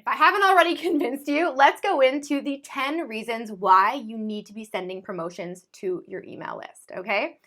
If I haven't already convinced you, let's go into the 10 reasons why you need to be sending promotions to your email list, okay?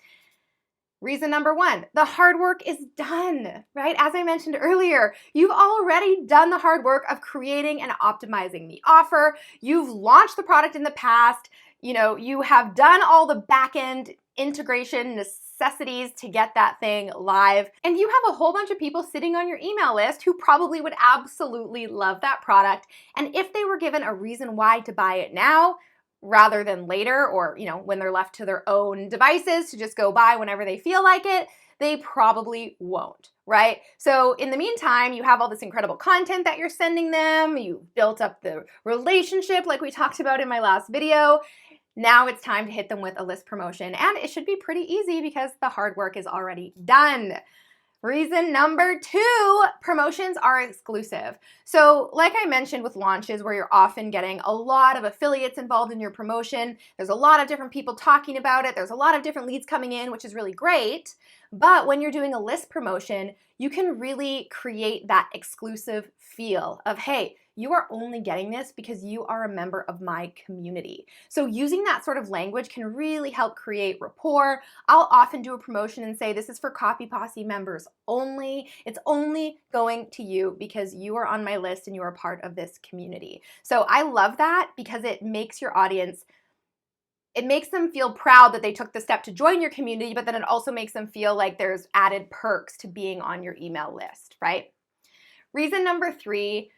Reason number 1, the hard work is done, right? As I mentioned earlier, you've already done the hard work of creating and optimizing the offer. You've launched the product in the past. You have done all the back-end integration necessities to get that thing live. And you have a whole bunch of people sitting on your email list who probably would absolutely love that product. And if they were given a reason why to buy it now, rather than later, or when they're left to their own devices to just go buy whenever they feel like it, they probably won't, right? So in the meantime, you have all this incredible content that you're sending them. You've built up the relationship like we talked about in my last video. Now it's time to hit them with a list promotion, and it should be pretty easy because the hard work is already done. Reason number 2, promotions are exclusive. So like I mentioned with launches, where you're often getting a lot of affiliates involved in your promotion, there's a lot of different people talking about it, there's a lot of different leads coming in, which is really great. But when you're doing a list promotion, you can really create that exclusive feel of, hey, you are only getting this because you are a member of my community. So using that sort of language can really help create rapport. I'll often do a promotion and say, this is for Copy Posse members only. It's only going to you because you are on my list and you are part of this community. So I love that because it makes your audience, it makes them feel proud that they took the step to join your community, but then it also makes them feel like there's added perks to being on your email list, right? Reason number 3,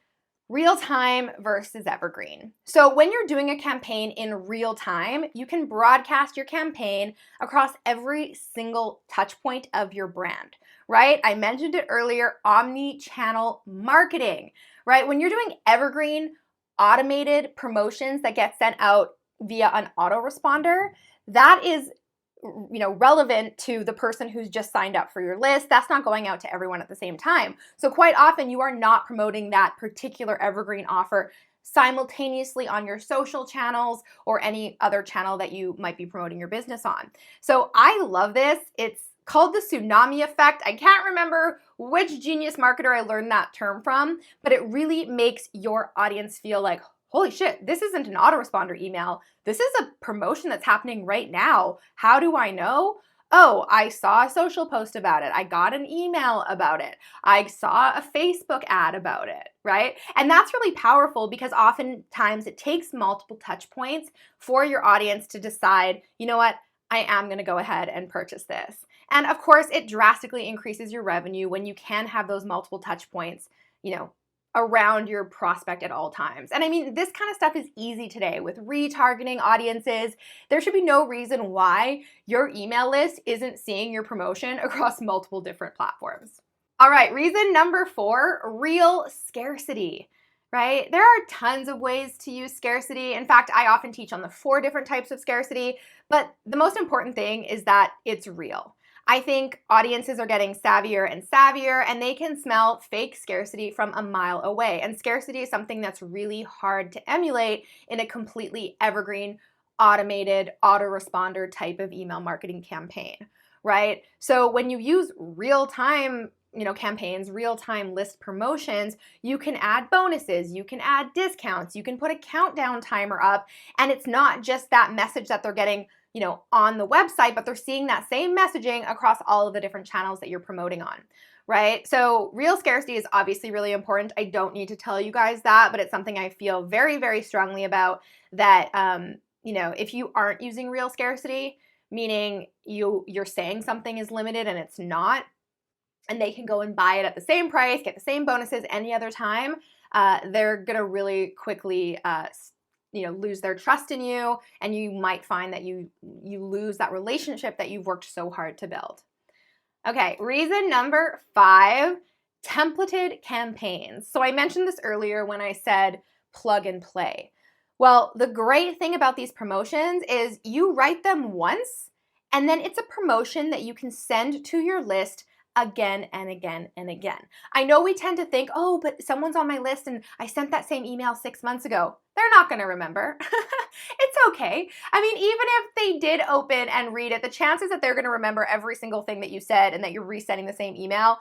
real time versus evergreen. So when you're doing a campaign in real time, you can broadcast your campaign across every single touch point of your brand, right? I mentioned it earlier, omni-channel marketing, right? When you're doing evergreen automated promotions that get sent out via an autoresponder, that is relevant to the person who's just signed up for your list. That's not going out to everyone at the same time. So quite often you are not promoting that particular evergreen offer simultaneously on your social channels or any other channel that you might be promoting your business on. So I love this. It's called the tsunami effect. I can't remember which genius marketer I learned that term from, but it really makes your audience feel like, holy shit, this isn't an autoresponder email. This is a promotion that's happening right now. How do I know? Oh, I saw a social post about it. I got an email about it. I saw a Facebook ad about it, right? And that's really powerful because oftentimes it takes multiple touch points for your audience to decide, you know what, I am going to go ahead and purchase this. And of course, it drastically increases your revenue when you can have those multiple touch points, around your prospect at all times. And I mean, this kind of stuff is easy today with retargeting audiences. There should be no reason why your email list isn't seeing your promotion across multiple different platforms. All right, reason number 4, real scarcity, right? There are tons of ways to use scarcity. In fact, I often teach on the 4 different types of scarcity, but the most important thing is that it's real. I think audiences are getting savvier and savvier, and they can smell fake scarcity from a mile away. And scarcity is something that's really hard to emulate in a completely evergreen, automated, autoresponder type of email marketing campaign, right? So when you use real-time campaigns, real-time list promotions, you can add bonuses, you can add discounts, you can put a countdown timer up, and it's not just that message that they're getting on the website, but they're seeing that same messaging across all of the different channels that you're promoting on, right? So real scarcity is obviously really important. I don't need to tell you guys that, but it's something I feel very, very strongly about, that, if you aren't using real scarcity, meaning you're saying something is limited and it's not, and they can go and buy it at the same price, get the same bonuses any other time, they're gonna really quickly lose their trust in you, and you might find that you lose that relationship that you've worked so hard to build. Okay, reason number 5, templated campaigns. So I mentioned this earlier when I said plug and play. Well, the great thing about these promotions is you write them once, and then it's a promotion that you can send to your list again and again and again. I know we tend to think, oh, but someone's on my list and I sent that same email 6 months ago. They're not going to remember. It's okay. I mean, even if they did open and read it, the chances that they're going to remember every single thing that you said and that you're resending the same email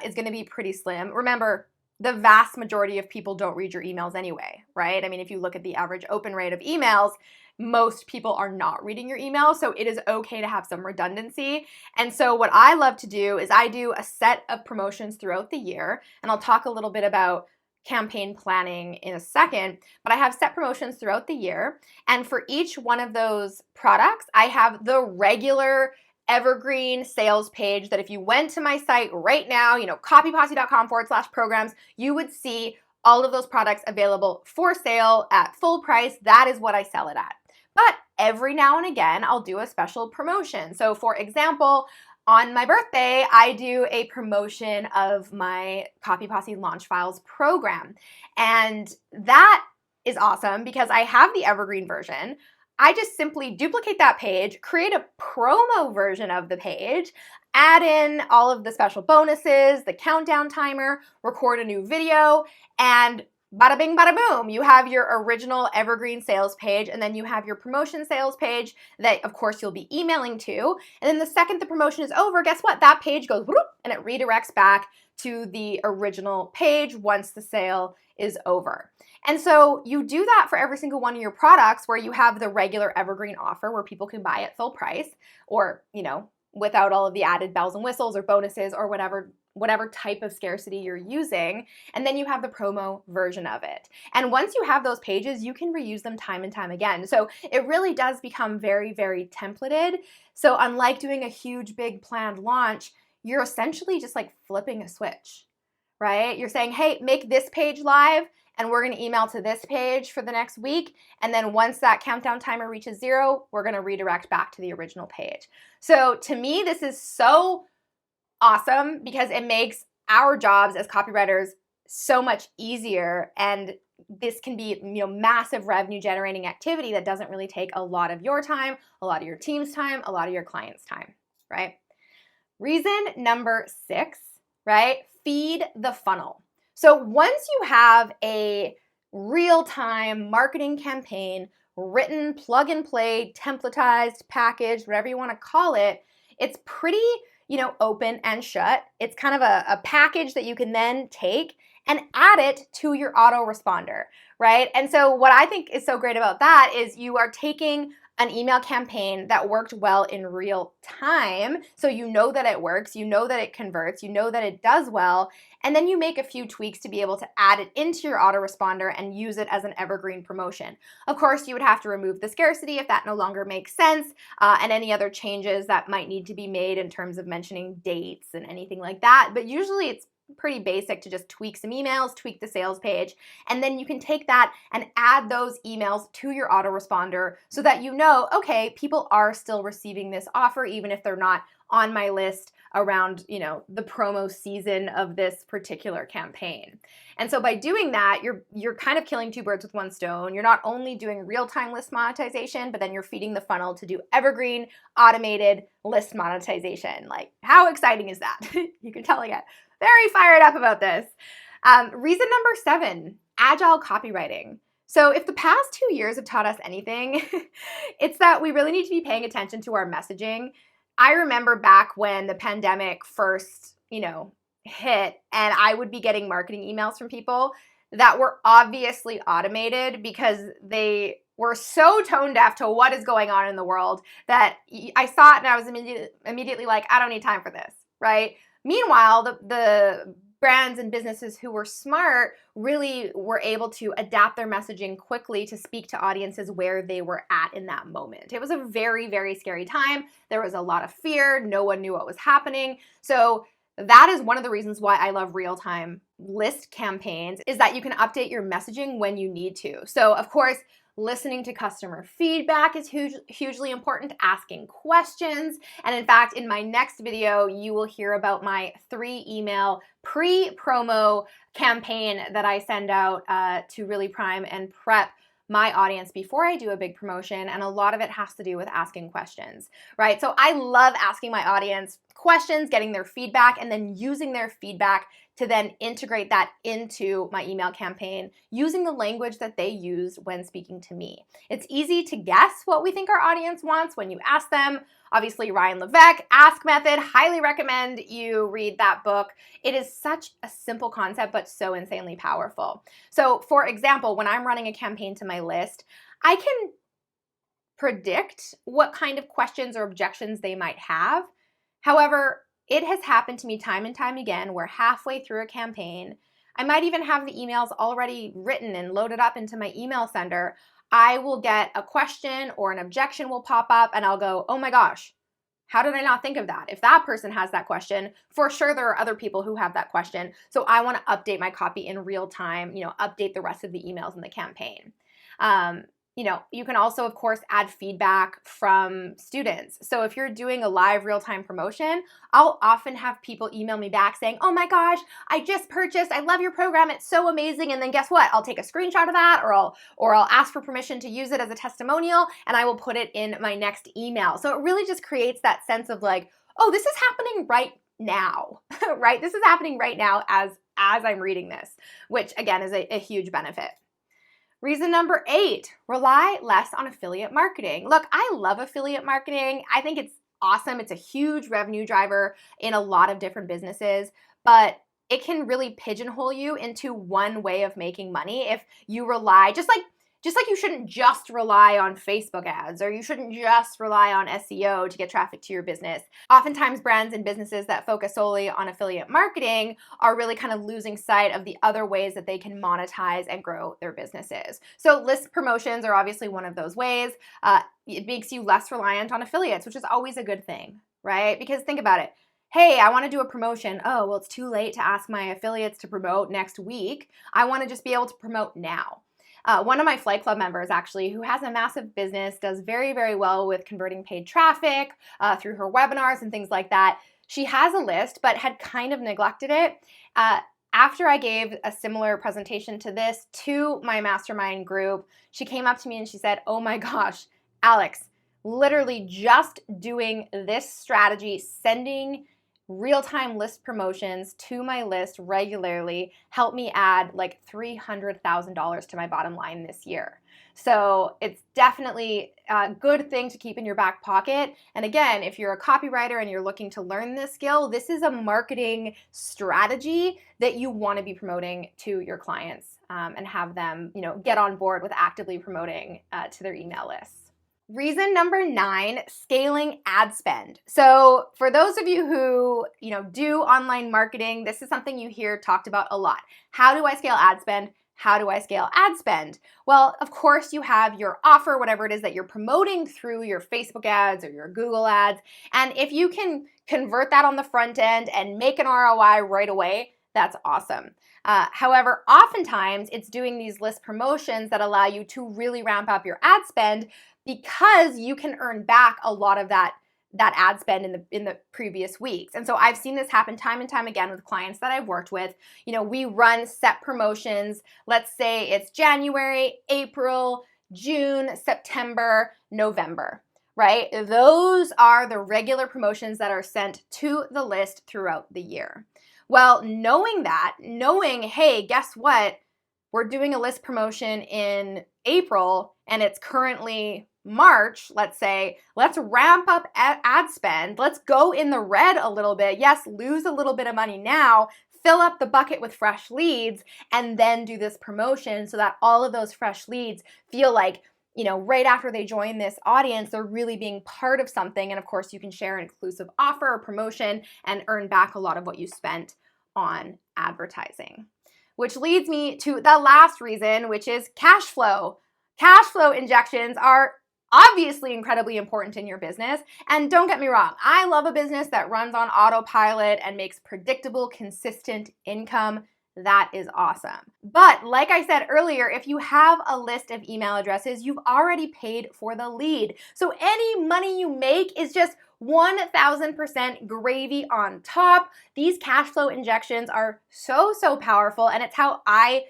is going to be pretty slim. Remember, the vast majority of people don't read your emails anyway, right? I mean, if you look at the average open rate of emails, most people are not reading your emails, so it is okay to have some redundancy. And so what I love to do is I do a set of promotions throughout the year, and I'll talk a little bit about campaign planning in a second, but I have set promotions throughout the year, and for each one of those products, I have the regular evergreen sales page that if you went to my site right now, copyposse.com/programs, you would see all of those products available for sale at full price. That is what I sell it at. But every now and again, I'll do a special promotion. So for example, on my birthday, I do a promotion of my Copy Posse Launch Files program. And that is awesome because I have the evergreen version. I just simply duplicate that page, create a promo version of the page, add in all of the special bonuses, the countdown timer, record a new video, and bada bing, bada boom, you have your original evergreen sales page, and then you have your promotion sales page that, of course, you'll be emailing to. And then the second the promotion is over, guess what? That page goes whoop, and it redirects back to the original page once the sale is over. And so you do that for every single one of your products where you have the regular evergreen offer where people can buy at full price or, without all of the added bells and whistles or bonuses or whatever type of scarcity you're using, and then you have the promo version of it. And once you have those pages, you can reuse them time and time again. So it really does become very, very templated. So unlike doing a huge, big planned launch, you're essentially just like flipping a switch, right? You're saying, hey, make this page live, and we're going to email to this page for the next week. And then once that countdown timer reaches 0, we're going to redirect back to the original page. So to me, this is so awesome because it makes our jobs as copywriters so much easier, and this can be massive revenue generating activity that doesn't really take a lot of your time, a lot of your team's time, a lot of your clients' time, right? Reason number 6, right? Feed the funnel. So once you have a real-time marketing campaign written, plug and play, templatized, packaged, whatever you want to call it, it's pretty open and shut. It's kind of a package that you can then take and add it to your autoresponder, right? And so what I think is so great about that is you are taking an email campaign that worked well in real time. So you know that it works, you know that it converts, you know that it does well, and then you make a few tweaks to be able to add it into your autoresponder and use it as an evergreen promotion. Of course, you would have to remove the scarcity if that no longer makes sense, and any other changes that might need to be made in terms of mentioning dates and anything like that. But usually it's pretty basic to just tweak some emails, tweak the sales page, and then you can take that and add those emails to your autoresponder so that okay, people are still receiving this offer even if they're not on my list around, the promo season of this particular campaign. And so by doing that, you're kind of killing two birds with one stone. You're not only doing real-time list monetization, but then you're feeding the funnel to do evergreen automated list monetization. Like, how exciting is that? You can tell I get very fired up about this. Reason number 7, agile copywriting. So if the past 2 years have taught us anything, it's that we really need to be paying attention to our messaging. I remember back when the pandemic first, hit, and I would be getting marketing emails from people that were obviously automated because they were so tone deaf to what is going on in the world that I saw it and I was immediately like, I don't need time for this, right? Meanwhile, the brands and businesses who were smart really were able to adapt their messaging quickly to speak to audiences where they were at in that moment. It was a very, very scary time. There was a lot of fear. No one knew what was happening. So that is one of the reasons why I love real-time list campaigns, is that you can update your messaging when you need to. So of course, listening to customer feedback is hugely important, asking questions. And in fact, in my next video, you will hear about my 3-email pre-promo campaign that I send out to really prime and prep my audience before I do a big promotion, and a lot of it has to do with asking questions, right? So I love asking my audience questions, getting their feedback, and then using their feedback to then integrate that into my email campaign using the language that they use when speaking to me. It's easy to guess what we think our audience wants when you ask them. Obviously, Ryan Levesque, Ask Method, highly recommend you read that book. It is such a simple concept, but so insanely powerful. So for example, when I'm running a campaign to my list, I can predict what kind of questions or objections they might have. However, it has happened to me time and time again where halfway through a campaign, I might even have the emails already written and loaded up into my email sender. I will get a question or an objection will pop up and I'll go, oh my gosh, how did I not think of that? If that person has that question, for sure there are other people who have that question. So I want to update my copy in real time, update the rest of the emails in the campaign. You can also, of course, add feedback from students. So if you're doing a live real-time promotion, I'll often have people email me back saying, oh my gosh, I just purchased, I love your program, it's so amazing. And then guess what? I'll take a screenshot of that or I'll ask for permission to use it as a testimonial and I will put it in my next email. So it really just creates that sense of like, oh, this is happening right now, right? This is happening right now as I'm reading this, which again is a huge benefit. Reason number 8, rely less on affiliate marketing. Look, I love affiliate marketing. I think it's awesome. It's a huge revenue driver in a lot of different businesses, but it can really pigeonhole you into one way of making money if you rely, just like you shouldn't just rely on Facebook ads or you shouldn't just rely on SEO to get traffic to your business. Oftentimes brands and businesses that focus solely on affiliate marketing are really kind of losing sight of the other ways that they can monetize and grow their businesses. So list promotions are obviously one of those ways. It makes you less reliant on affiliates, which is always a good thing, right? Because think about it. Hey, I want to do a promotion. Oh, well, it's too late to ask my affiliates to promote next week. I want to just be able to promote now. One of my Flight Club members actually, who has a massive business, does very, very well with converting paid traffic through her webinars and things like that. She has a list, but had kind of neglected it. After I gave a similar presentation to this to my mastermind group, she came up to me and she said, oh my gosh, Alex, literally just doing this strategy, sending real-time list promotions to my list regularly helped me add like $300,000 to my bottom line this year. So it's definitely a good thing to keep in your back pocket. And again, if you're a copywriter and you're looking to learn this skill, this is a marketing strategy that you want to be promoting to your clients and have them, get on board with actively promoting to their email lists. Reason number 9, scaling ad spend. So for those of you who, do online marketing, this is something you hear talked about a lot. How do I scale ad spend? How do I scale ad spend? Well, of course you have your offer, whatever it is that you're promoting through your Facebook ads or your Google ads. And if you can convert that on the front end and make an ROI right away, that's awesome. However, oftentimes it's doing these list promotions that allow you to really ramp up your ad spend because you can earn back a lot of that ad spend in the previous weeks. And so I've seen this happen time and time again with clients that I've worked with. We run set promotions. Let's say it's January, April, June, September, November, right? Those are the regular promotions that are sent to the list throughout the year. Well, knowing, hey, guess what? We're doing a list promotion in April and it's currently March, let's say, let's ramp up ad spend. Let's go in the red a little bit. Yes, lose a little bit of money now, fill up the bucket with fresh leads, and then do this promotion so that all of those fresh leads feel like, right after they join this audience, they're really being part of something. And of course, you can share an exclusive offer or promotion and earn back a lot of what you spent on advertising. Which leads me to the last reason, which is cash flow. Cash flow injections are obviously incredibly important in your business. And don't get me wrong, I love a business that runs on autopilot and makes predictable, consistent income. That is awesome. But like I said earlier, if you have a list of email addresses, you've already paid for the lead. So any money you make is just 1000% gravy on top. These cash flow injections are so powerful, and it's how I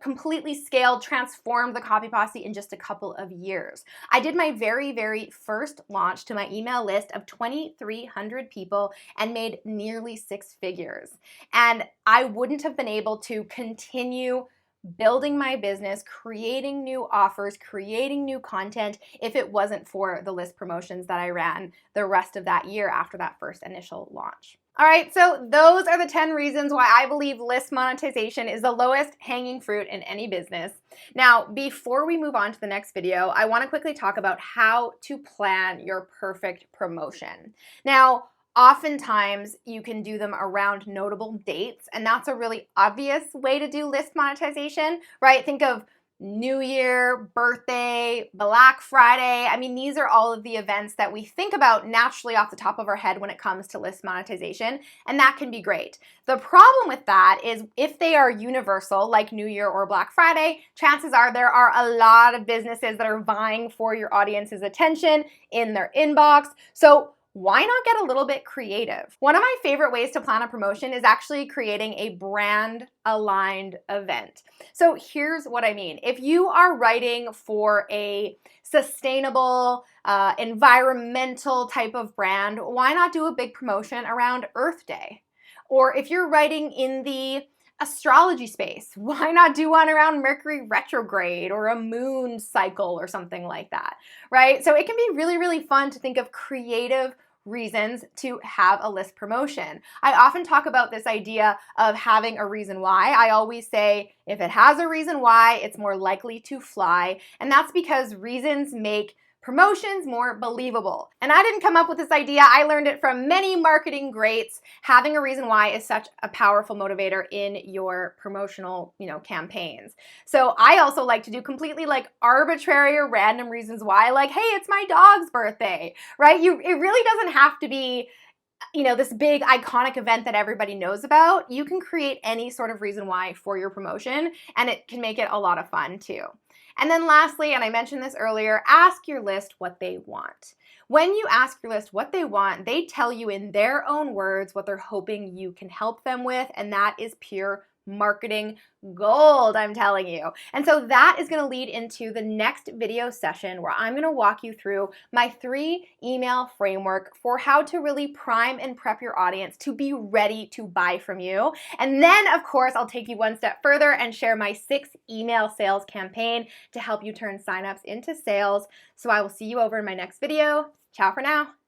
completely scaled, transformed the copy posse in just a couple of years. I did my very, very first launch to my email list of 2,300 people and made nearly 6 figures. And I wouldn't have been able to continue building my business, creating new offers, creating new content if it wasn't for the list promotions that I ran the rest of that year after that first initial launch. All right, so those are the 10 reasons why I believe list monetization is the lowest hanging fruit in any business. Now, before we move on to the next video, I want to quickly talk about how to plan your perfect promotion. Now, oftentimes you can do them around notable dates, and that's a really obvious way to do list monetization, right? Think of New Year, birthday, Black Friday. I mean, these are all of the events that we think about naturally off the top of our head when it comes to list monetization, and that can be great. The problem with that is if they are universal, like New Year or Black Friday, chances are there are a lot of businesses that are vying for your audience's attention in their inbox. So why not get a little bit creative? One of my favorite ways to plan a promotion is actually creating a brand aligned event. So here's what I mean. If you are writing for a sustainable, environmental type of brand, why not do a big promotion around Earth Day? Or if you're writing in the astrology space, why not do one around Mercury retrograde or a moon cycle or something like that, right? So it can be really, really fun to think of creative reasons to have a list promotion. I often talk about this idea of having a reason why. I always say if it has a reason why, it's more likely to fly. And that's because reasons make promotions more believable. And I didn't come up with this idea. I learned it from many marketing greats. Having a reason why is such a powerful motivator in your promotional, campaigns. So I also like to do completely arbitrary or random reasons why, like, hey, it's my dog's birthday, right? It really doesn't have to be this big iconic event that everybody knows about. You can create any sort of reason why for your promotion, and it can make it a lot of fun too. And then lastly, and I mentioned this earlier, ask your list what they want. When you ask your list what they want, they tell you in their own words what they're hoping you can help them with, and that is pure marketing gold, I'm telling you. And so that is going to lead into the next video session where I'm going to walk you through my 3 email framework for how to really prime and prep your audience to be ready to buy from you. And then, of course, I'll take you one step further and share my 6 email sales campaign to help you turn signups into sales. So I will see you over in my next video. Ciao for now.